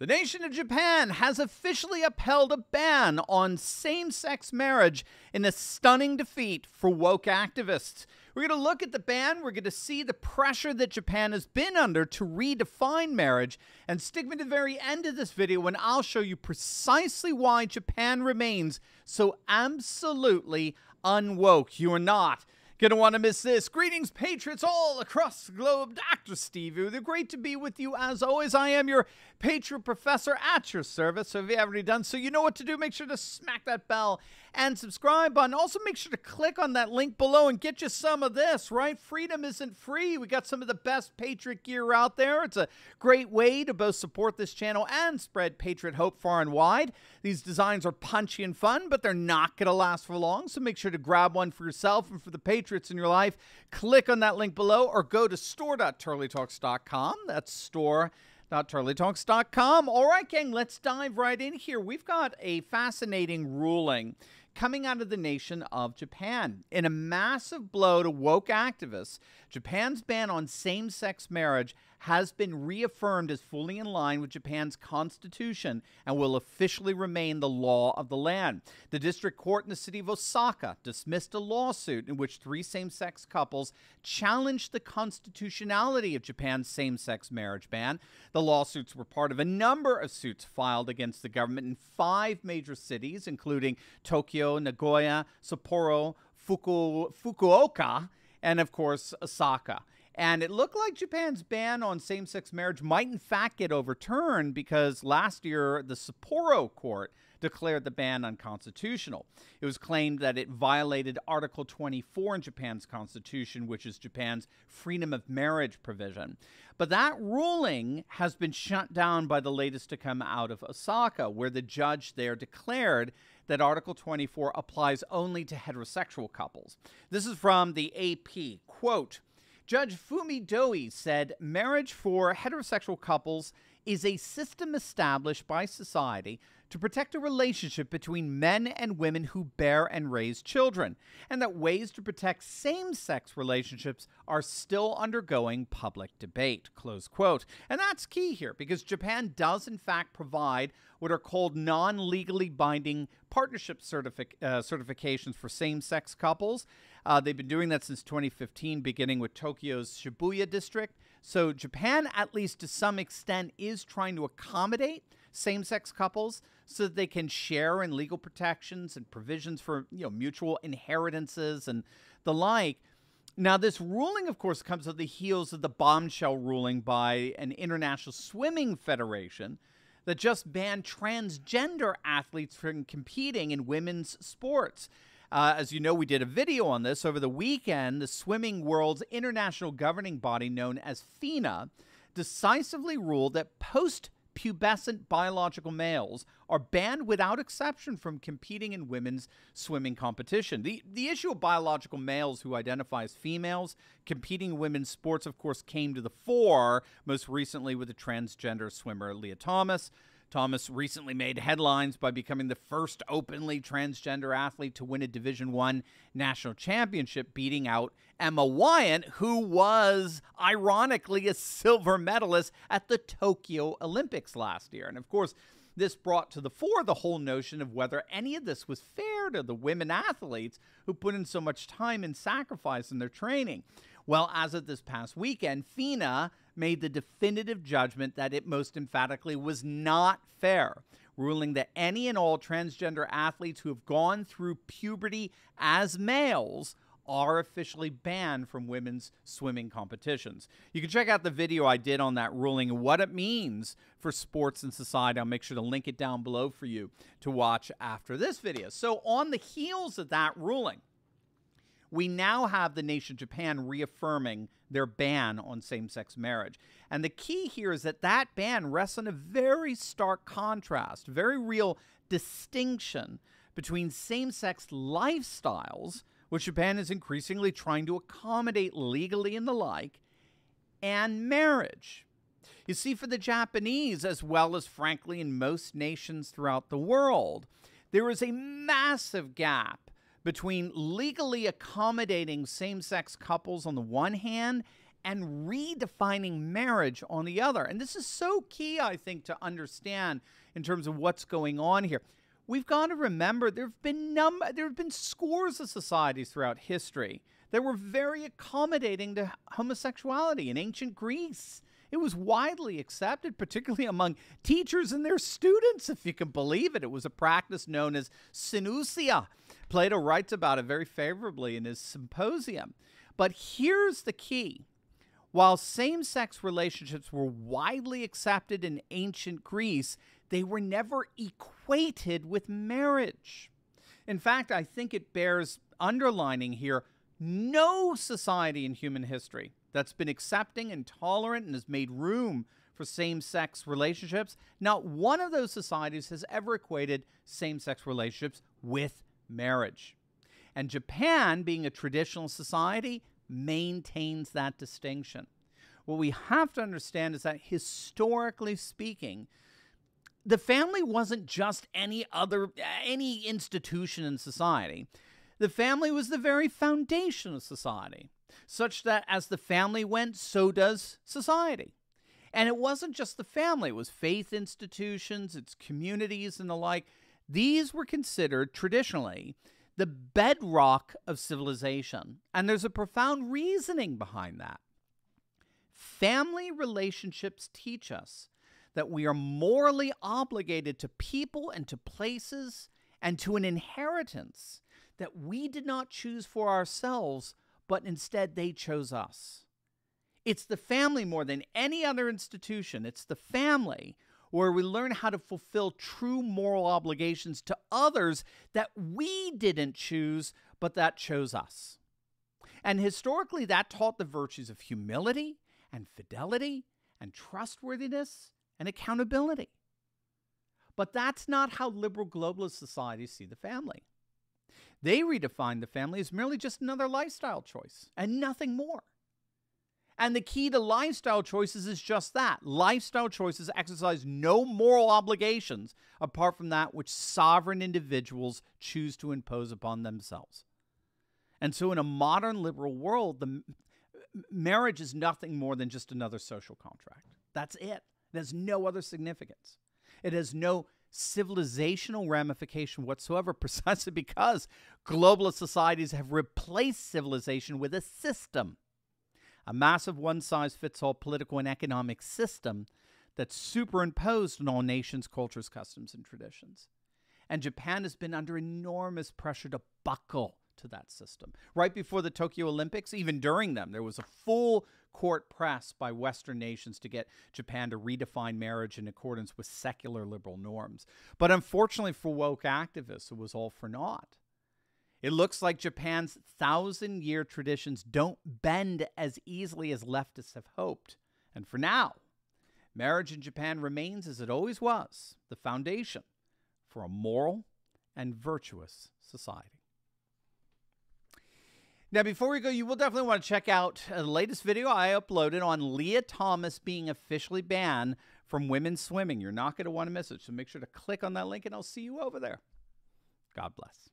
The nation of Japan has officially upheld a ban on same-sex marriage in a stunning defeat for woke activists. We're going to look at the ban. We're going to see the pressure that Japan has been under to redefine marriage, and stick me to the very end of this video when I'll show you precisely why Japan remains so absolutely unwoke. You are not gonna want to miss this. Greetings, patriots all across the globe. Dr. Steve here. Great to be with you as always. I am your Patriot Professor at your service. So if you haven't already done so, you know what to do. Make sure to smack that bell and subscribe button. Also, make sure to click on that link below and get you some of this, right? Freedom isn't free. We got some of the best Patriot gear out there. It's a great way to both support this channel and spread Patriot hope far and wide. These designs are punchy and fun, but they're not going to last for long. So make sure to grab one for yourself and for the Patriots in your life. Click on that link below or go to store.turleytalks.com. That's store.turleytalks.com. All right, gang, let's dive right in here. We've got a fascinating ruling coming out of the nation of Japan. In a massive blow to woke activists, Japan's ban on same-sex marriage has been reaffirmed as fully in line with Japan's constitution and will officially remain the law of the land. The district court in the city of Osaka dismissed a lawsuit in which 3 same-sex couples challenged the constitutionality of Japan's same-sex marriage ban. The lawsuits were part of a number of suits filed against the government in 5 major cities, including Tokyo, Nagoya, Sapporo, Fukuoka, and of course, Osaka. And it looked like Japan's ban on same-sex marriage might in fact get overturned because last year the Sapporo court declared the ban unconstitutional. It was claimed that it violated Article 24 in Japan's constitution, which is Japan's freedom of marriage provision. But that ruling has been shut down by the latest to come out of Osaka, where the judge there declared that Article 24 applies only to heterosexual couples. This is from the AP. Quote, Judge Fumi Doi said marriage for heterosexual couples is a system established by society to protect a relationship between men and women who bear and raise children, and that ways to protect same-sex relationships are still undergoing public debate, close quote. And that's key here, because Japan does in fact provide what are called non-legally binding partnership certifications for same-sex couples. They've been doing that since 2015, beginning with Tokyo's Shibuya district. So Japan, at least to some extent, is trying to accommodate same-sex couples so that they can share in legal protections and provisions for, mutual inheritances and the like. Now, this ruling, of course, comes on the heels of the bombshell ruling by an international swimming federation that just banned transgender athletes from competing in women's sports. As you know, we did a video on this over the weekend. The swimming world's international governing body, known as FINA, decisively ruled that post-pubescent biological males are banned without exception from competing in women's swimming competition. The issue of biological males who identify as females competing in women's sports, of course, came to the fore most recently with the transgender swimmer Leah Thomas. Thomas recently made headlines by becoming the first openly transgender athlete to win a Division I national championship, beating out Emma Wyatt, who was, ironically, a silver medalist at the Tokyo Olympics last year. And, of course, this brought to the fore the whole notion of whether any of this was fair to the women athletes who put in so much time and sacrifice in their training. Well, as of this past weekend, FINA made the definitive judgment that it most emphatically was not fair, ruling that any and all transgender athletes who have gone through puberty as males are officially banned from women's swimming competitions. You can check out the video I did on that ruling and what it means for sports and society. I'll make sure to link it down below for you to watch after this video. So on the heels of that ruling, we now have the nation Japan reaffirming their ban on same-sex marriage. And the key here is that that ban rests on a very stark contrast, very real distinction between same-sex lifestyles, which Japan is increasingly trying to accommodate legally and the like, and marriage. You see, for the Japanese, as well as, frankly, in most nations throughout the world, there is a massive gap between legally accommodating same-sex couples on the one hand and redefining marriage on the other. And this is so key, I think, to understand in terms of what's going on here. We've got to remember there have been scores of societies throughout history that were very accommodating to homosexuality. In ancient Greece, it was widely accepted, particularly among teachers and their students, if you can believe it. It was a practice known as synusia. Plato writes about it very favorably in his Symposium. But here's the key. While same-sex relationships were widely accepted in ancient Greece, they were never equated with marriage. In fact, I think it bears underlining here, no society in human history that's been accepting and tolerant and has made room for same-sex relationships, not one of those societies has ever equated same-sex relationships with marriage. And Japan, being a traditional society, maintains that distinction. What we have to understand is that historically speaking, the family wasn't just any institution in society. The family was the very foundation of society, such that as the family went, so does society. And it wasn't just the family, it was faith institutions, its communities and the like. These were considered traditionally the bedrock of civilization. And there's a profound reasoning behind that. Family relationships teach us that we are morally obligated to people and to places and to an inheritance that we did not choose for ourselves, but instead they chose us. It's the family more than any other institution. It's the family where we learn how to fulfill true moral obligations to others that we didn't choose, but that chose us. And historically, that taught the virtues of humility and fidelity and trustworthiness and accountability. But that's not how liberal globalist societies see the family. They redefine the family as merely just another lifestyle choice and nothing more. And the key to lifestyle choices is just that. Lifestyle choices exercise no moral obligations apart from that which sovereign individuals choose to impose upon themselves. And so in a modern liberal world, the marriage is nothing more than just another social contract. That's it. It has no other significance. It has no civilizational ramification whatsoever, precisely because globalist societies have replaced civilization with a system. A massive one-size-fits-all political and economic system that's superimposed on all nations, cultures, customs, and traditions. And Japan has been under enormous pressure to buckle to that system. Right before the Tokyo Olympics, even during them, there was a full court press by Western nations to get Japan to redefine marriage in accordance with secular liberal norms. But unfortunately for woke activists, it was all for naught. It looks like Japan's 1,000-year traditions don't bend as easily as leftists have hoped. And for now, marriage in Japan remains as it always was, the foundation for a moral and virtuous society. Now, before we go, you will definitely want to check out the latest video I uploaded on Leah Thomas being officially banned from women's swimming. You're not going to want to miss it, so make sure to click on that link, and I'll see you over there. God bless.